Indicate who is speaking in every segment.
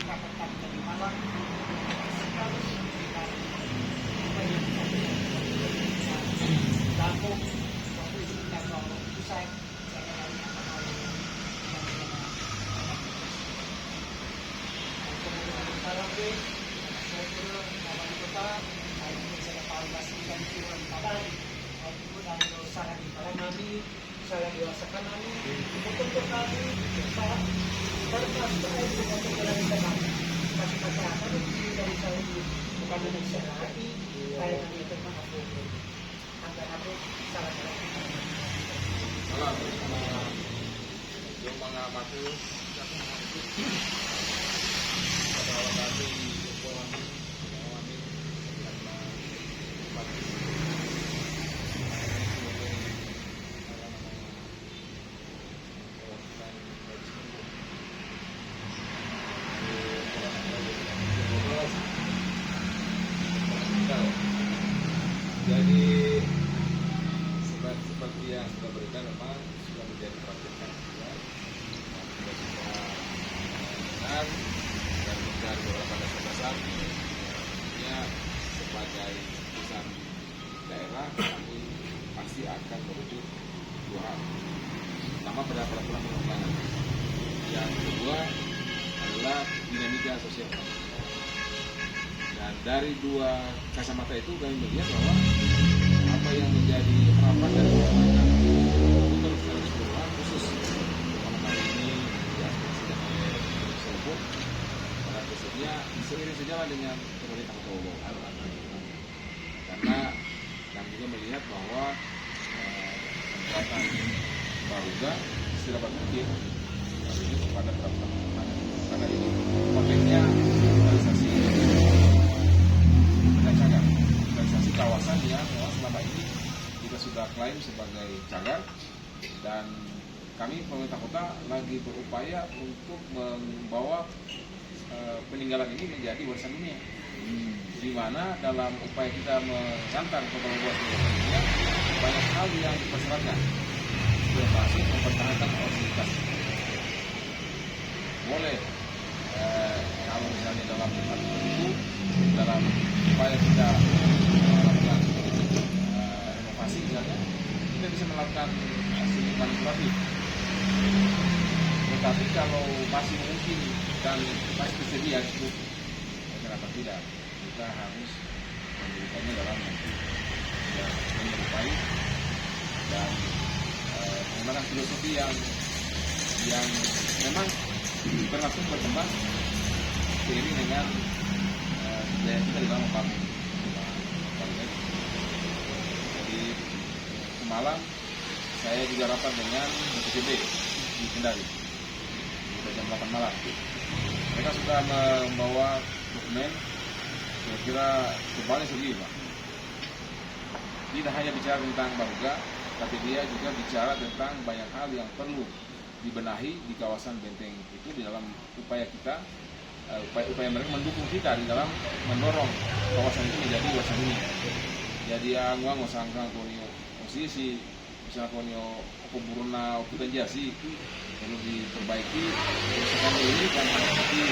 Speaker 1: dapat kami dari Malang sekali dengan banyak Lampung waktu itu kita bawa usai saya lagi akan lalu kemudian Sarangke saya turun wali kota hari ini saya Paulas dan turun Padang waktu dari Sarangke kalau kami saya dirasakan kami untuk kami saya berkelas baik dengan perjalanan kami masih masyarakat dari saya bukan Indonesia lagi saya kami terima aku salah
Speaker 2: Salam bersama yang mengamati pada awal kami mengalami jadi seperti yang sudah beredar memang sudah menjadi praktik ya. Kita sudah mendengar dan mencari beberapa dasar-dasar ya, sebagai pusat daerah kami pasti akan merujuk dua hal. Pertama pada peraturan perundangan. Yang kedua adalah dinamika sosial. Dan dari dua kacamata itu kami melihat bahwa apa yang menjadi harapan dari masyarakat untuk secara keseluruhan khusus pada kali ini diaspirasikan oleh Selebuk pada prinsipnya seiring sejalan dengan pemerintah Kota Bogor karena kami juga melihat bahwa penerapan Baruga sedapat mungkin ini kepada peraturan perundangan karena ini konteksnya digitalisasi realisasi kawasan yang memang selama ini kita sudah klaim sebagai cagar dan kami pemerintah kota lagi berupaya untuk membawa peninggalan ini menjadi warisan dunia di mana dalam upaya kita mengantar kota Bogor ke warisan dunia banyak hal yang dipersyaratkan termasuk mempertahankan originalitas boleh kalau misalnya dalam hal itu dalam upaya kita melakukan renovasi misalnya kita bisa melakukan hasil manipulatif tetapi kalau masih mungkin dan masih tersedia cukup kenapa tidak kita harus memberikannya dalam bentuk yang menyerupai dan menggunakan filosofi yang memang berlangsung berkembang seiring dengan budaya kita di dalam membangun. Jadi semalam saya juga rapat dengan BPJB di Kendari pada jam 8 malam. Mereka sudah membawa dokumen kira-kira tebalnya segini Pak. Tidak hanya bicara tentang Baruga, tapi dia juga bicara tentang banyak hal yang perlu dibenahi di kawasan Benteng itu di dalam upaya kita upaya mereka mendukung kita di dalam mendorong kawasan itu menjadi warisan dunia. Jadi angwang osangkang konyo posisi misalnya konyo kuburna ukuran jasi perlu diperbaiki kerusakan ini dan seperti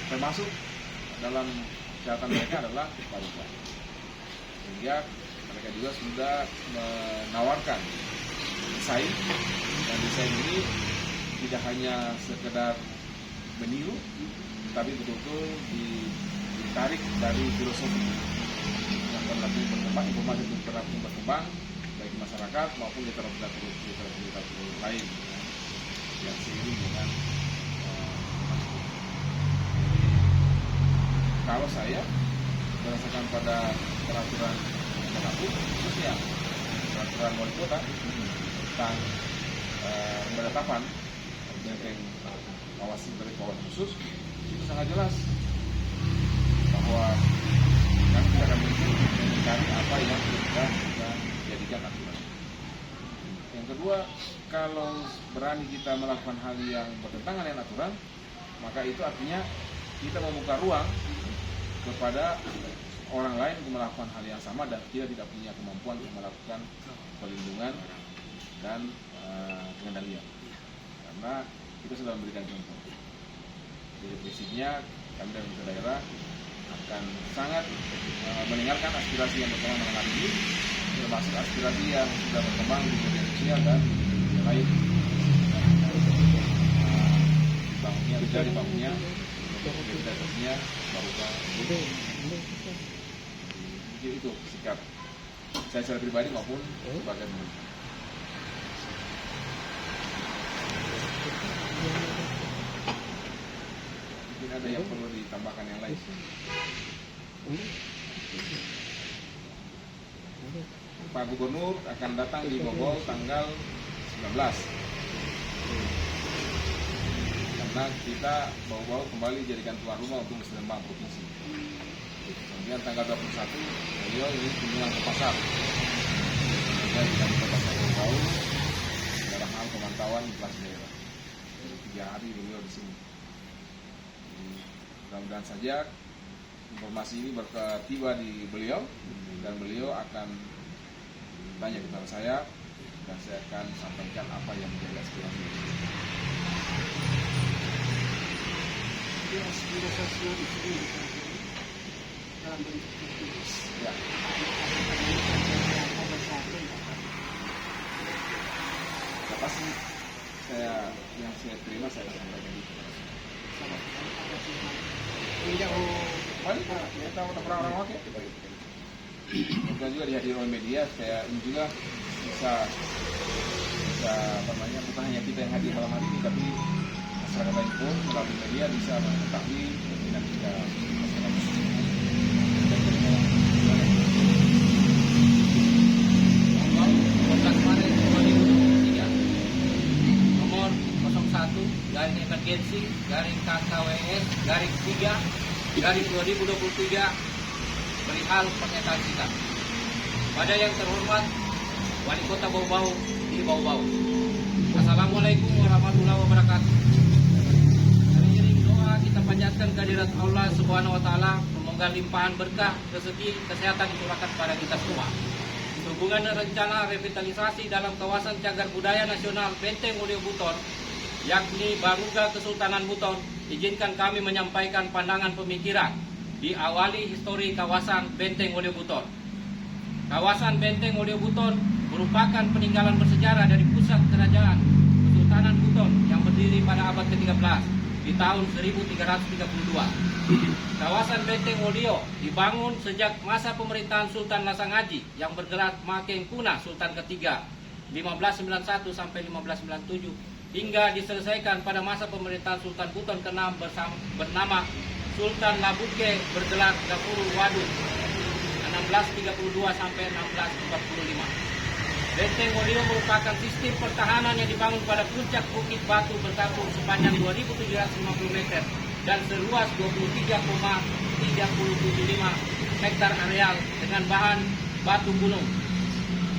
Speaker 2: termasuk dalam catatan mereka adalah Baruga. Sehingga mereka juga sudah menawarkan desain dan desain ini tidak hanya sekedar meniru, tapi betul-betul ditarik dari filosofi yang berlaku berkembang, informasi itu berlaku berkembang baik masyarakat maupun literatur lain yang seiring dengan kalau saya berdasarkan pada peraturan yang berlaku khususnya peraturan wali kota tentang penetapan benteng kawasan dari kawasan khusus itu sangat jelas bahwa kami tidak akan mencari apa yang sudah kita jadikan aturan. Yang kedua, kalau berani kita melakukan hal yang bertentangan dengan aturan, maka itu artinya kita membuka ruang kepada orang lain untuk melakukan hal yang sama dan kita tidak punya kemampuan untuk melakukan perlindungan dan pengendalian karena kita sudah memberikan contoh. Jadi prinsipnya kami dari pemerintah daerah akan sangat mendengarkan aspirasi yang berkembang dengan hari ini, termasuk aspirasi yang sudah berkembang di media sosial dan di media lain. Dibangunnya prioritasnya barusan. Jadi itu sikap saya secara pribadi maupun sebagai pemerintah. Mungkin ada yang perlu ditambahkan yang lain. Pak Gubernur akan datang di Bogor tanggal 19. Karena kita bawa kembali jadikan tuan rumah untuk Muslimbang Provinsi. Kemudian tanggal 21 beliau ini kunjungan ke pasar. Kemudian kita ke pasar Bau dalam hal pemantauan inflasi daerah. Jadi 3 hari beliau di sini. Mudah-mudahan saja informasi ini tiba di beliau dan beliau akan tanya kepada saya dan saya akan sampaikan apa yang menjadi aspirasi.
Speaker 1: Aspirasi di sini dalam bentuk tertulis.
Speaker 2: Ya. Nah, pasti yang saya terima saya sampaikan itu. Mari kita orang-orang oke. Kita juga dihadiri oleh media, saya ini juga bisa bukan hanya kita yang hadir malam hari ini, tapi masyarakat lain pun melalui media bisa mengetahui dinamika masyarakat.
Speaker 3: Nomor 01-KKWS-3-2023 perihal pernyataan kita. Pada yang terhormat Wali Kota Bau-Bau di Bau-Bau. Assalamualaikum warahmatullahi wabarakatuh. Sering doa kita panjatkan kehadirat Allah Subhanahu wa taala, semoga limpahan berkah, rezeki, kesehatan diturunkan pada kita semua. Sehubungan dengan rencana revitalisasi dalam kawasan cagar budaya nasional Benteng Mulyo Buton, yakni Baruga Kesultanan Buton, izinkan kami menyampaikan pandangan pemikiran diawali histori kawasan Benteng Mulyo Buton. Kawasan Benteng Mulyo Buton merupakan peninggalan bersejarah dari pusat kerajaan Kesultanan Buton yang berdiri pada abad ke-13 di tahun 1332. Kawasan Benteng Mulyo dibangun sejak masa pemerintahan Sultan Lasangaji yang bergerak Makeng Kuna Sultan ketiga 1591 sampai 1597 hingga diselesaikan pada masa pemerintahan Sultan Buton ke-6 bernama Sultan Labuke bergelar Gapuru Waduk 1632 sampai 1645. Benteng Mulyo merupakan sistem pertahanan yang dibangun pada puncak bukit batu berkapur sepanjang 2.750 meter dan seluas 23,375 hektar areal dengan bahan batu gunung.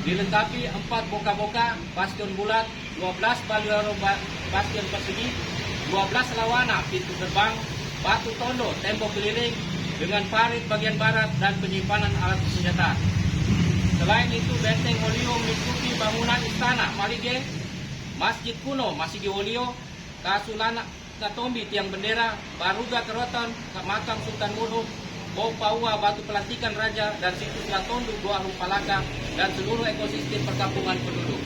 Speaker 3: Dilengkapi 4 boka-boka, bastion bulat, 12 balioro bastion persegi, 12 lawana pintu gerbang, batu tondo tembok keliling dengan parit bagian barat dan penyimpanan alat senjata. Selain itu, Benteng Mulyo meliputi bangunan istana Malige, Masjid Kuno Masigi Wolio, Kasulana Katombi Tiang Bendera, Baruga Keroton, Makam Sultan Murhum, Bau Paua Batu Pelantikan Raja, dan situs Latondu Goa Rumpalaka, dan seluruh ekosistem perkampungan penduduk.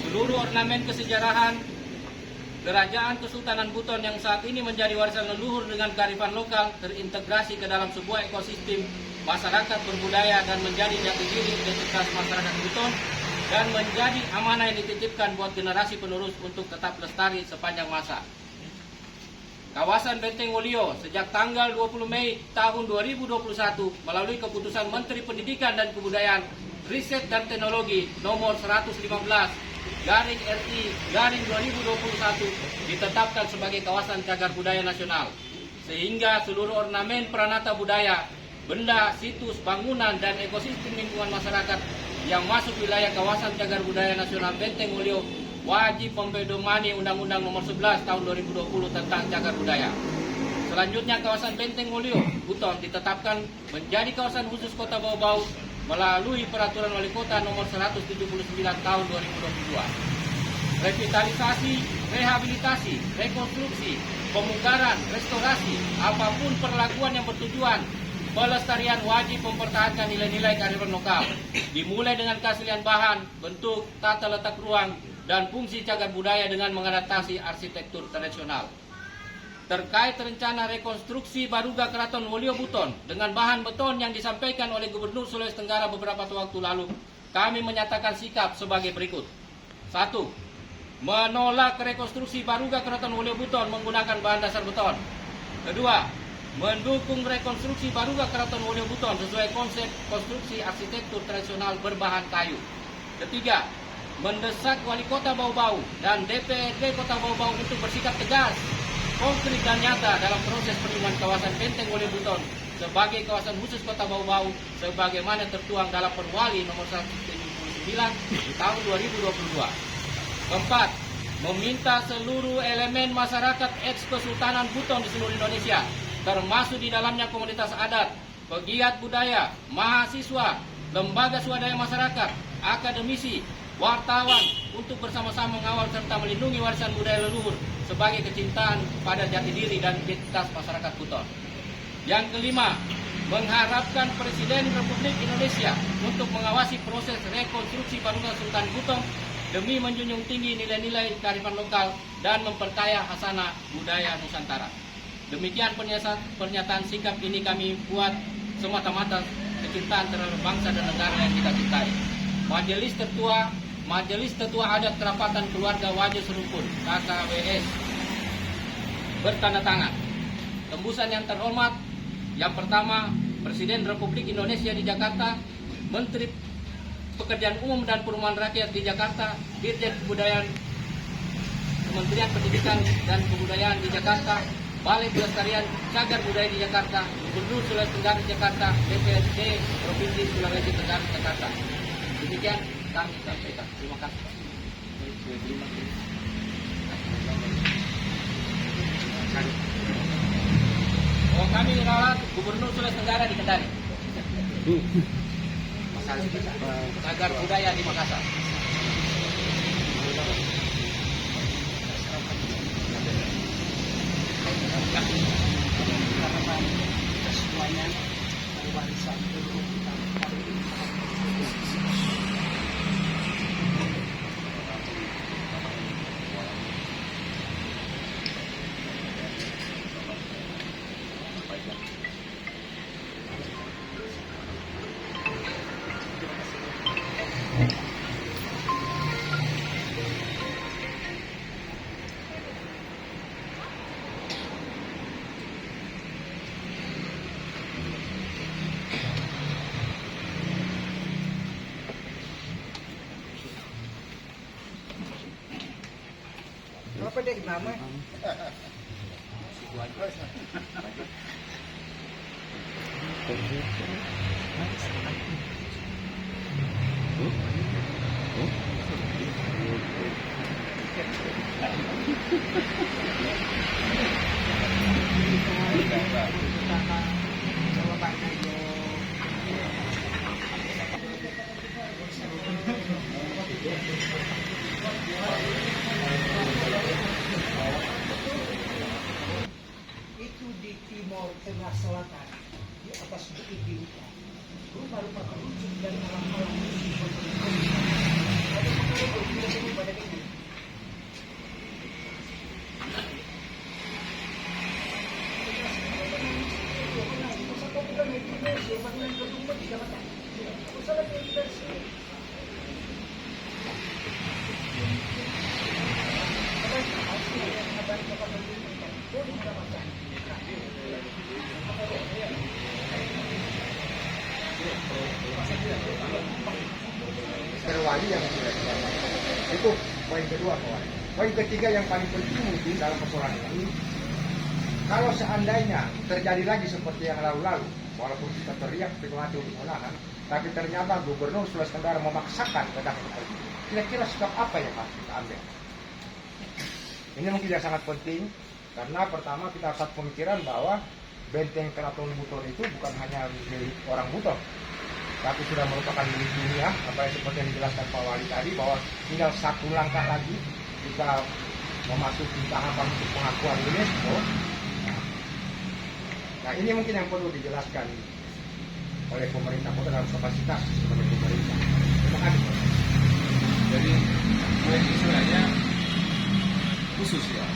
Speaker 3: Seluruh ornamen kesejarahan Kerajaan Kesultanan Buton yang saat ini menjadi warisan leluhur dengan kearifan lokal terintegrasi ke dalam sebuah ekosistem masyarakat berbudaya dan menjadi jati diri identitas masyarakat Buton dan menjadi amanah yang dititipkan buat generasi penerus untuk tetap lestari sepanjang masa. Kawasan Benteng Mulyo sejak tanggal 20 Mei tahun 2021 melalui keputusan Menteri Pendidikan dan Kebudayaan, Riset dan Teknologi nomor 115 garing RI garing 2021 ditetapkan sebagai kawasan cagar budaya nasional, sehingga seluruh ornamen peranata budaya, benda, situs, bangunan, dan ekosistem lingkungan masyarakat yang masuk wilayah kawasan cagar budaya nasional Benteng Mulyo wajib mempedomani Undang-Undang Nomor 11 Tahun 2020 tentang cagar budaya. Selanjutnya, kawasan Benteng Mulyo Buton ditetapkan menjadi kawasan khusus Kota Bau-Bau melalui Peraturan Wali Kota Nomor 179 Tahun 2022. revitalisasi, rehabilitasi, rekonstruksi, pemugaran, restorasi, apapun perlakuan yang bertujuan pelestarian wajib mempertahankan nilai-nilai kearifan lokal, dimulai dengan keaslian bahan, bentuk, tata letak ruang, dan fungsi cagar budaya dengan mengadaptasi arsitektur tradisional. Terkait rencana rekonstruksi Baruga Keraton Wolio Buton dengan bahan beton yang disampaikan oleh Gubernur Sulawesi Tenggara beberapa waktu lalu, kami menyatakan sikap sebagai berikut. 1. Menolak rekonstruksi Baruga Keraton Wolio Buton menggunakan bahan dasar beton. 2. Mendukung rekonstruksi Baruga Keraton Wolio Buton sesuai konsep konstruksi arsitektur tradisional berbahan kayu. 3. Mendesak Wali Kota Bau-Bau dan DPRD Kota Bau-Bau untuk bersikap tegas, konkret dan nyata dalam proses perlindungan kawasan Benteng Wolio Buton sebagai kawasan khusus Kota Bau-Bau sebagaimana tertuang dalam Perwali nomor 179 di tahun 2022. 4. Meminta seluruh elemen masyarakat eks-Kesultanan Buton di seluruh Indonesia, termasuk di dalamnya komunitas adat, pegiat budaya, mahasiswa, lembaga swadaya masyarakat, akademisi, wartawan untuk bersama-sama mengawal serta melindungi warisan budaya leluhur sebagai kecintaan pada jati diri dan identitas masyarakat Buton. Yang kelima, mengharapkan Presiden Republik Indonesia untuk mengawasi proses rekonstruksi Baruga Sultan Buton demi menjunjung tinggi nilai-nilai kearifan lokal dan memperkaya khasanah budaya Nusantara. Demikian pernyataan sikap ini kami buat semata-mata kecintaan terhadap bangsa dan negara yang kita cintai. Majelis Tetua Adat Kerapatan Keluarga Wajo Serupun KKWS bertanda tangan. Tembusan yang terhormat, yang pertama, Presiden Republik Indonesia di Jakarta, Menteri Pekerjaan Umum dan Perumahan Rakyat di Jakarta, Dirjen Kebudayaan, Kementerian Pendidikan dan Kebudayaan di Jakarta, Balai Pelestarian Cagar Budaya di Jakarta, Gubernur Sulawesi Tenggara di Jakarta, DPRD Provinsi Sulawesi Tenggara Jakarta. Demikian kami sampaikan. Terima kasih. Oh, kami rawat Gubernur Sulawesi Tenggara di Kendari. Cagar budaya di Makassar.
Speaker 1: Semuanya warisan leluhur kita. Apa deh nama? Itu di Timur Tengah Selatan, di atas Bukit Bintang. Rumah-rumah kerucut dari alam-alam ada pengaruh pada ini.
Speaker 4: Perwali yang itu poin kedua kawan. Poin ketiga yang paling penting mungkin dalam persoalan ini, kalau seandainya terjadi lagi seperti yang lalu-lalu, walaupun kita teriak mati untuk menahan, tapi ternyata Gubernur Sulawesi Tenggara memaksakan kehendak seperti itu. Kira-kira sikap apa yang harus kita ambil? Ini mungkin yang sangat penting, karena pertama kita harus pemikiran bahwa Benteng Keraton Buton itu bukan hanya milik orang Buton, tapi sudah merupakan milik dunia. Apa yang seperti yang dijelaskan Pak Wali tadi, bahwa tinggal satu langkah lagi kita memasuki tahapan untuk pengakuan UNESCO. Nah ini mungkin yang perlu dijelaskan oleh pemerintah kota dalam kapasitas sebagai pemerintah. Terima kasih.
Speaker 2: Jadi proyek ini sebenarnya khusus ya,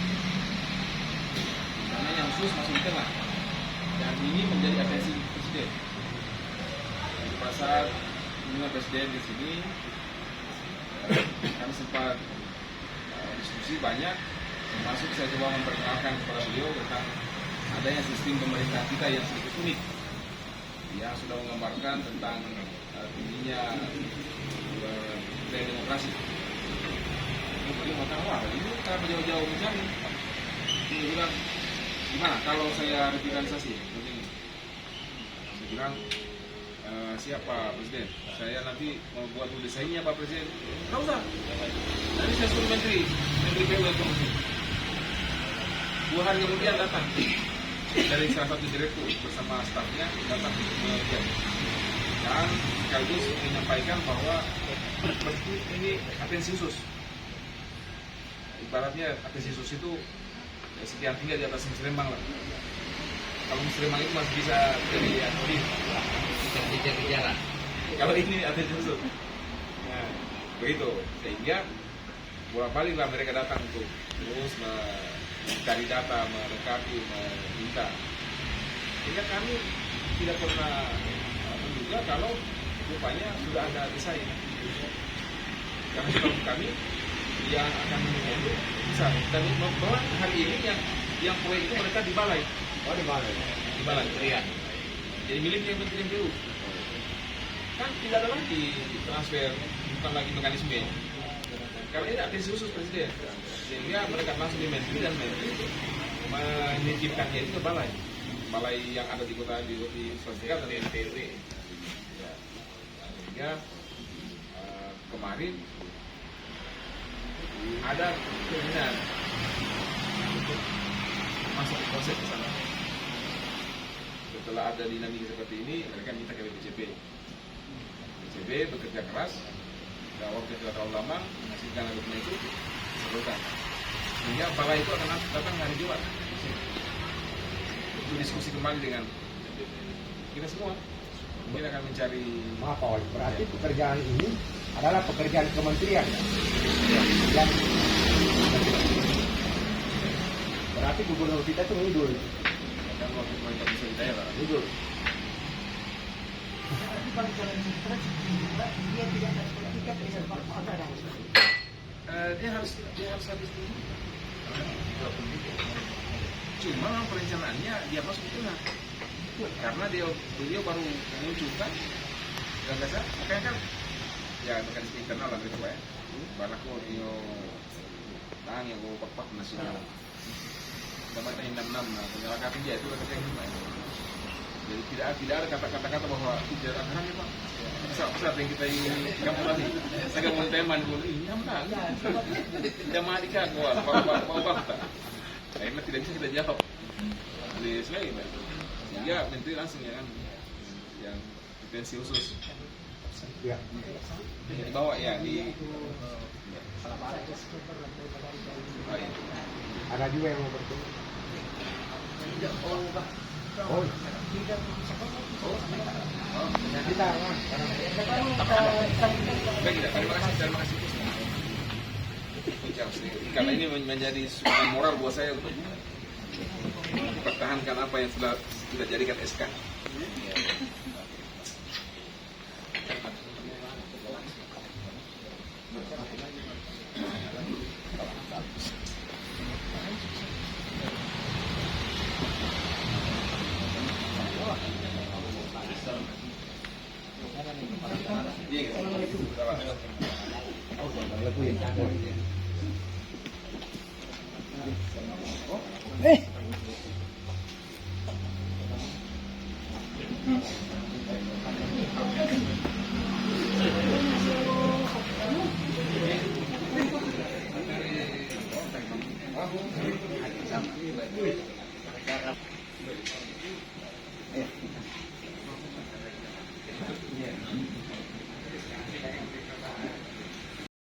Speaker 2: karena yang khusus masuk di tengah dan ini menjadi atensi presiden. Pada saat kunjungan presiden di sini, kami sempat diskusi banyak, termasuk saya coba memperkenalkan kepada beliau tentang adanya sistem pemerintah kita yang sedikit unik, yang sudah menggambarkan tentang tingginya budaya demokrasi. Beliau mengatakan, wah ini kenapa jauh-jauh mencari? Dia bilang, gimana kalau saya revitalisasi? Saya bilang, siapa Presiden? Saya nanti mau buat desainnya Pak Presiden. Nggak usah. Nanti saya suruh Menteri BUMN. 2 hari kemudian datang dari salah satu direktur bersama stafnya datang melihat dan sekaligus menyampaikan bahwa ini atensi khusus. Ibaratnya atensi khusus itu sekian tinggal di atas Musrembang lah. Kalau Musrembang itu masih bisa jadi aktif.
Speaker 3: Kejar-kejaran.
Speaker 2: Kalau ini atensi khusus. Nah, begitu. Sehingga bolak-balik lah mereka datang untuk terus mencari data, melengkapi, meminta. Sehingga kami tidak pernah menduga kalau rupanya sudah ada desain. Karena sebelum kami yang akan menunggu bisa. Dan bahwa hari ini yang proyek itu mereka di balai.
Speaker 4: Oh di mana?
Speaker 2: Di balai Kementerian. Jadi miliknya Kementerian BU. Kan tidak ada lagi transfer, bukan lagi mekanisme. Karena ini atensi khusus presiden, sehingga mereka langsung di menteri dan menteri menitipkannya itu ke balai yang ada di kota di Sulawesi Selatan dan NTT. Ya. Sehingga kemarin ada keinginan untuk masuk proses ke sana. Setelah ada dinamika seperti ini, mereka minta ke BPCP. BPCP bekerja keras, dan waktu tidak terlalu lama menghasilkan dokumen itu disalurkan. Sehingga balai itu akan datang hari Jumat untuk diskusi kembali dengan kita semua. Mungkin akan mencari.
Speaker 4: Maaf Pak Wali, berarti pekerjaan ini adalah pekerjaan kementerian ya? Yang berarti gubernur kita itu ngidul.
Speaker 2: Kan waktu pemerintah bisa di daerah.
Speaker 4: Ngidul.
Speaker 1: Tapi kalau jalan sentral, dia tidak ada tiket, bisa ada.
Speaker 2: Dia harus habis dulu. Cuma perencanaannya dia masuk ke tengah. Karena beliau baru menunjukkan gagasan, makanya kan ya mekanisme internal lah gitu Pak ya. Barako dia tang yang go pak nasional. Dapat 66 nah penyelenggaraan dia itu kata yang Pak. Jadi tidak ada kata-kata bahwa tidak akan ya Pak. Bisa yang kita ini kamu lagi. Saya mau teman dulu ini apa? Jamaah di kak mau fakta. Karena tidak bisa kita jawab. Di sini Pak. Sehingga menteri langsung ya kan yang atensi khusus.
Speaker 4: Ya.
Speaker 2: Dibawa ya di
Speaker 4: Ada juga yang mau bertemu. Oh, kita
Speaker 2: terima kasih. Karena ini menjadi sebuah moral buat saya untuk mempertahankan apa yang sudah kita jadikan SK.